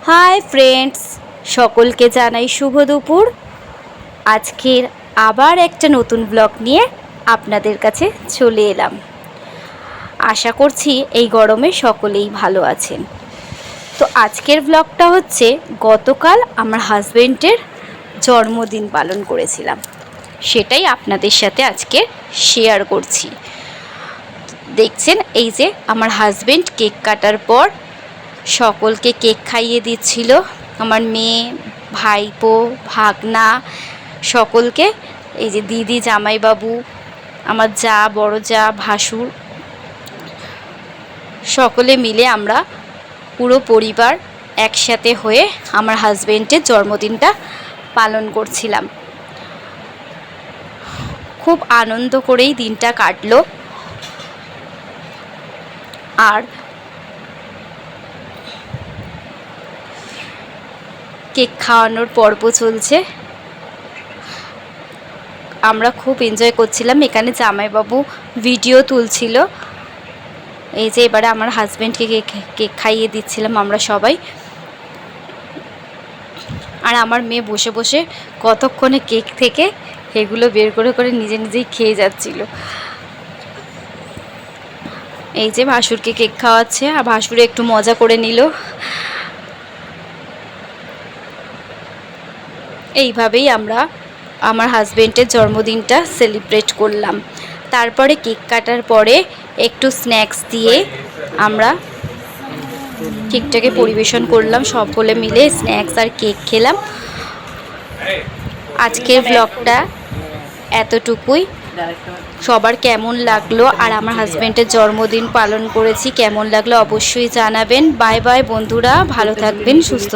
Hi friends, সকলকে জানাই শুভ দুপুর। আজকের আবার একটা নতুন ব্লগ নিয়ে আপনাদের কাছে চলে এলাম। আশা করছি এই গরমে সকলেই ভালো আছেন। তো আজকের ব্লগটা হচ্ছে, গতকাল আমার হাজবেন্ডের জন্মদিন পালন করেছিলাম, সেটাই আপনাদের সাথে আজকে শেয়ার করছি। দেখছেন, এই যে আমার হাজবেন্ড কেক কাটার পর সকলকে কেক খাইয়ে দিচ্ছিল। আমার মেয়ে, ভাইপো, ভাগনা সকলকে, এই যে দিদি, জামাইবাবু, আমার যা, বড় যা, ভাসুর, সকলে মিলে আমরা পুরো পরিবার একসাথে হয়ে আমার হাজবেন্ডের জন্মদিনটা পালন করছিলাম। খুব আনন্দ করেই দিনটা কাটলো। আর কেক খাওয়ানোর পর্ব চলছে, আমরা খুব এনজয় করছিলাম। এখানে জামাইবাবু ভিডিও তুলছিল। এই যে এবারে আমার হাজব্যান্ডকে কেক খাইয়ে দিচ্ছিলাম আমরা সবাই। আর আমার মেয়ে বসে বসে কতক্ষণে কেক থেকে এগুলো বের করে করে নিজে নিজেই খেয়ে যাচ্ছিল। এই যে ভাসুরকে কেক খাওয়াচ্ছে, আর ভাসুরে একটু মজা করে নিল। এইভাবেই আমরা আমার হাজবেন্ডের জন্মদিনটা সেলিব্রেট করলাম। তারপরে কেক কাটার পরে একটু স্ন্যাক্স দিয়ে আমরা কেকটাকে পরিবেশন করলাম। সকলে মিলে স্ন্যাক্স আর কেক খেলাম। আজকের ব্লগটা এতটুকুই। সবার কেমন লাগলো, আর আমার হাজবেন্ডের জন্মদিন পালন করেছি কেমন লাগলো অবশ্যই জানাবেন। বাই বাই বন্ধুরা, ভালো থাকবেন, সুস্থ